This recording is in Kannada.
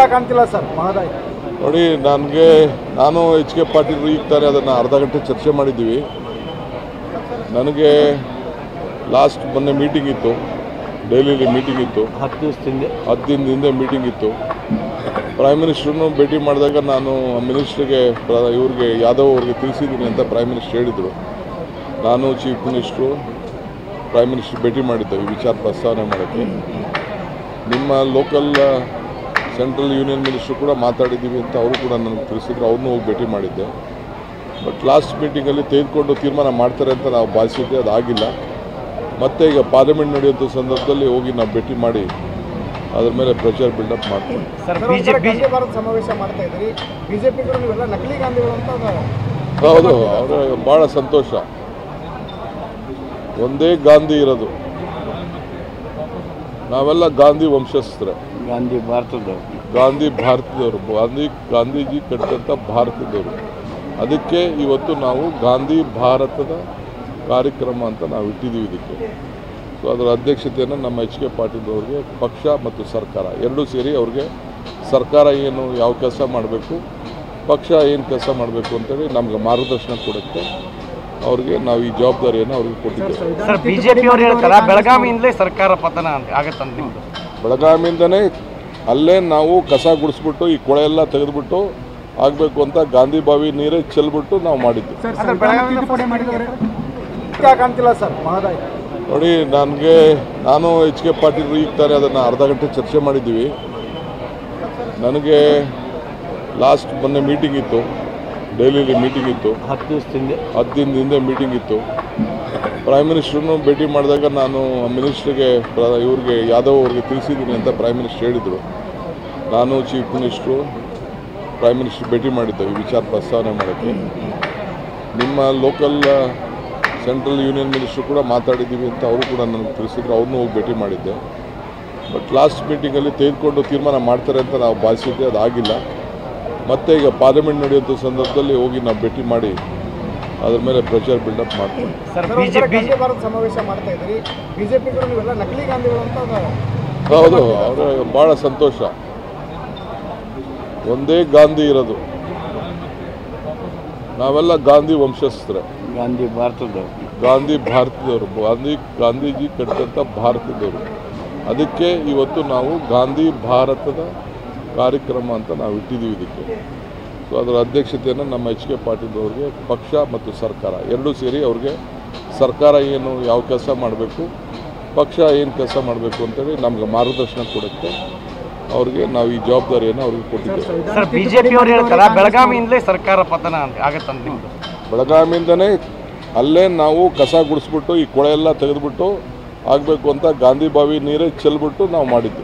ಯಾಕೆ ಅಂತಿಲ್ಲ ಸರ್ ಮಹೋದಯ? ನೋಡಿ, ನಾನು ಎಚ್ ಕೆ ಪಾಟೀಲ್ ಈಗ ತಾನೇ ಅದನ್ನು ಅರ್ಧ ಗಂಟೆ ಚರ್ಚೆ ಮಾಡಿದ್ದೀವಿ. ನನಗೆ ಲಾಸ್ಟ್ ಮೊನ್ನೆ ಮೀಟಿಂಗ್ ಇತ್ತು, ಡೆಲ್ಲಿಲಿ ಮೀಟಿಂಗ್ ಇತ್ತು, 10 ದಿನದ ಹಿಂದೆ ಮೀಟಿಂಗ್ ಇತ್ತು. ಪ್ರೈಮ್ ಮಿನಿಸ್ಟ್ರನ್ನು ಭೇಟಿ ಮಾಡಿದಾಗ ನಾನು ಮಿನಿಸ್ಟ್ರಿಗೆ ಇವ್ರಿಗೆ ಯಾದವ್ ಅವ್ರಿಗೆ ತಿಳಿಸಿದ್ದೀನಿ ಅಂತ ಪ್ರೈಮ್ ಮಿನಿಸ್ಟರ್ ಹೇಳಿದರು. ನಾನು ಚೀಫ್ ಮಿನಿಸ್ಟ್ರು ಪ್ರೈಮ್ ಮಿನಿಸ್ಟರ್ ಭೇಟಿ ಮಾಡಿದ್ದೇವೆ ಈ ವಿಚಾರ ಪ್ರಸ್ತಾವನೆ ಮಾಡೋಕ್ಕೆ. ನಿಮ್ಮ ಲೋಕಲ್ ಸೆಂಟ್ರಲ್ ಯೂನಿಯನ್ ಮಿನಿಸ್ಟ್ರು ಕೂಡ ಮಾತಾಡಿದ್ದೀವಿ ಅಂತ ಅವರು ಕೂಡ ನನಗೆ ತಿಳಿಸಿದ್ರು. ಅವ್ರನ್ನೂ ಹೋಗಿ ಭೇಟಿ ಮಾಡಿದ್ದೆ. ಬಟ್ ಲಾಸ್ಟ್ ಮೀಟಿಂಗಲ್ಲಿ ತೆಗೆದುಕೊಂಡು ತೀರ್ಮಾನ ಮಾಡ್ತಾರೆ ಅಂತ ನಾವು ಭಾವಿಸಿದ್ದೆ, ಅದಾಗಿಲ್ಲ. ಮತ್ತೆ ಈಗ ಪಾರ್ಲಿಮೆಂಟ್ ನಡೆಯುವಂಥ ಸಂದರ್ಭದಲ್ಲಿ ಹೋಗಿ ನಾವು ಭೇಟಿ ಮಾಡಿ ಅದ್ರ ಮೇಲೆ ಪ್ರೆಷರ್ ಬಿಲ್ಡಪ್ ಮಾಡ್ತೀವಿ. ಸಮಾವೇಶ ಮಾಡ್ತಾ ಇದ್ದೀರಿ, ಬಿಜೆಪಿಗರು ನೀವೆಲ್ಲ ನಕಲಿ ಗಾಂಧಿಗಳು ಅಂತ. ಹೌದು, ಅವರು ಭಾಳ ಸಂತೋಷ. ಒಂದೇ ಗಾಂಧಿ ಇರೋದು, ನಾವೆಲ್ಲ ಗಾಂಧಿ ವಂಶಸ್ಥರೇ. ಗಾಂಧಿ ಭಾರತದವರು, ಗಾಂಧೀಜಿ ಕಟ್ಟಿದಂಥ ಭಾರತದವರು. ಅದಕ್ಕೆ ಇವತ್ತು ನಾವು ಗಾಂಧಿ ಭಾರತದ ಕಾರ್ಯಕ್ರಮ ಅಂತ ನಾವು ಇಟ್ಟಿದ್ದೀವಿ ಇದಕ್ಕೆ. ಸೊ ಅದರ ಅಧ್ಯಕ್ಷತೆಯನ್ನು ನಮ್ಮ ಎಚ್ ಕೆ ಪಾಟೀಲ್ ಅವ್ರಿಗೆ ಪಕ್ಷ ಮತ್ತು ಸರ್ಕಾರ ಎರಡೂ ಸೇರಿ ಅವ್ರಿಗೆ ಸರ್ಕಾರ ಏನು ಯಾವ ಕೆಲಸ ಮಾಡಬೇಕು, ಪಕ್ಷ ಏನು ಕೆಲಸ ಮಾಡಬೇಕು ಅಂತೇಳಿ ನಮ್ಗೆ ಮಾರ್ಗದರ್ಶನ ಕೊಡುತ್ತೆ. ಅವ್ರಿಗೆ ನಾವು ಈ ಜವಾಬ್ದಾರಿಯನ್ನು ಅವ್ರಿಗೆ ಕೊಟ್ಟಿದ್ದೇವೆ. ಸರ್, ಬಿಜೆಪಿ ಅವರು ಹೇಳ್ತಾರೆ ಬೆಳಗಾವಿಯಿಂದಲೇ ಸರ್ಕಾರ ಪತನ ಆಗತ್ತಂತ. ಬೆಳಗಾವಿಯಿಂದನೇ ಅಲ್ಲೇ ನಾವು ಕಸ ಗುಡಿಸ್ಬಿಟ್ಟು ಈ ಕೊಳೆ ಎಲ್ಲ ತೆಗೆದುಬಿಟ್ಟು ಆಗಬೇಕು ಅಂತ ಗಾಂಧಿ ಬಾವಿ ನೀರೇ ಚೆಲ್ಬಿಟ್ಟು ನಾವು ಮಾಡಿದ್ದು. ನೋಡಿ, ನಾನು ಎಚ್ ಕೆ ಪಾಟೀಲ್ ಈಗ ತಾನೇ ಅದನ್ನು ಅರ್ಧ ಗಂಟೆ ಚರ್ಚೆ ಮಾಡಿದ್ದೀವಿ. ನನಗೆ ಲಾಸ್ಟ್ ಮೊನ್ನೆ ಮೀಟಿಂಗ್ ಇತ್ತು, ಡೆಲ್ಲಿಲಿ ಮೀಟಿಂಗ್ ಇತ್ತು, 10 ದಿನದ ಹಿಂದೆ ಮೀಟಿಂಗ್ ಇತ್ತು. ಪ್ರೈಮ್ ಮಿನಿಸ್ಟ್ರನ್ನು ಭೇಟಿ ಮಾಡಿದಾಗ ನಾನು ಮಿನಿಸ್ಟ್ರಿಗೆ ಇವ್ರಿಗೆ ಯಾದವ್ ಅವ್ರಿಗೆ ತಿಳಿಸಿದ್ದೀನಿ ಅಂತ ಪ್ರೈಮ್ ಮಿನಿಸ್ಟರ್ ಹೇಳಿದರು. ನಾನು ಚೀಫ್ ಮಿನಿಸ್ಟ್ರು ಪ್ರೈಮ್ ಮಿನಿಸ್ಟರ್ ಭೇಟಿ ಮಾಡಿದ್ದೇವೆ ಈ ವಿಚಾರ ಪ್ರಸ್ತಾವನೆ ಮಾಡೋಕ್ಕೆ. ನಿಮ್ಮ ಲೋಕಲ್ ಸೆಂಟ್ರಲ್ ಯೂನಿಯನ್ ಮಿನಿಸ್ಟ್ರು ಕೂಡ ಮಾತಾಡಿದ್ದೀವಿ ಅಂತ ಅವರು ಕೂಡ ನನಗೆ ತಿಳಿಸಿದ್ರು. ಅವ್ರನ್ನೂ ಹೋಗಿ ಭೇಟಿ ಮಾಡಿದ್ದೆ. ಬಟ್ ಲಾಸ್ಟ್ ಮೀಟಿಂಗಲ್ಲಿ ತೆಗೆದುಕೊಂಡು ತೀರ್ಮಾನ ಮಾಡ್ತಾರೆ ಅಂತ ನಾವು ಭಾವಿಸಿದ್ದೆ, ಅದಾಗಿಲ್ಲ. ಮತ್ತೆ ಈಗ ಪಾರ್ಲಿಮೆಂಟ್ ನಡೆಯುವಂಥ ಸಂದರ್ಭದಲ್ಲಿ ಹೋಗಿ ನಾವು ಭೇಟಿ ಮಾಡಿ ಅದ್ರ ಮೇಲೆ ಪ್ರೆಷರ್ ಬಿಲ್ಡಪ್ ಮಾಡ್ತೀವಿ. ಸಮಾವೇಶ ಮಾಡ್ತಾ ಇದ್ದೀರಿ, ಬಿಜೆಪಿಗರು ನೀವೆಲ್ಲ ನಕಲಿ ಗಾಂಧಿಗಳು ಅಂತ. ಹೌದು, ಅವರು ಭಾಳ ಸಂತೋಷ. ಒಂದೇ ಗಾಂಧಿ ಇರೋದು, ನಾವೆಲ್ಲ ಗಾಂಧಿ ವಂಶಸ್ಥರೇ. ಗಾಂಧಿ ಭಾರತದವರು, ಗಾಂಧೀಜಿ ಕಟ್ಟಿದಂಥ ಭಾರತದವರು. ಅದಕ್ಕೆ ಇವತ್ತು ನಾವು ಗಾಂಧಿ ಭಾರತದ ಕಾರ್ಯಕ್ರಮ ಅಂತ ನಾವು ಇಟ್ಟಿದ್ದೀವಿ ಇದಕ್ಕೆ. ಸೊ ಅದರ ಅಧ್ಯಕ್ಷತೆಯನ್ನು ನಮ್ಮ ಎಚ್ ಕೆ ಪಾಟೀಲ್ ಅವ್ರಿಗೆ ಪಕ್ಷ ಮತ್ತು ಸರ್ಕಾರ ಎರಡೂ ಸೇರಿ ಅವ್ರಿಗೆ ಸರ್ಕಾರ ಏನು ಯಾವ ಕೆಲಸ ಮಾಡಬೇಕು, ಪಕ್ಷ ಏನು ಕೆಲಸ ಮಾಡಬೇಕು ಅಂತೇಳಿ ನಮ್ಗೆ ಮಾರ್ಗದರ್ಶನ ಕೊಡುತ್ತೆ. ಅವ್ರಿಗೆ ನಾವು ಈ ಜವಾಬ್ದಾರಿಯನ್ನು ಅವ್ರಿಗೆ ಕೊಟ್ಟಿದ್ದೇವೆ. ಸರ್, ಬಿಜೆಪಿ ಅವರು ಹೇಳ್ತಾರೆ ಬೆಳಗಾವಿಯಿಂದಲೇ ಸರ್ಕಾರ ಪತನ ಆಗತ್ತಂತ. ಬೆಳಗಾವಿಯಿಂದನೇ ಅಲ್ಲೇ ನಾವು ಕಸ ಗುಡಿಸ್ಬಿಟ್ಟು ಈ ಕೊಳೆ ಎಲ್ಲ ತೆಗೆದುಬಿಟ್ಟು ಆಗಬೇಕು ಅಂತ ಗಾಂಧಿ ಬಾವಿ ನೀರೇ ಚೆಲ್ಬಿಟ್ಟು ನಾವು ಮಾಡಿದ್ದು.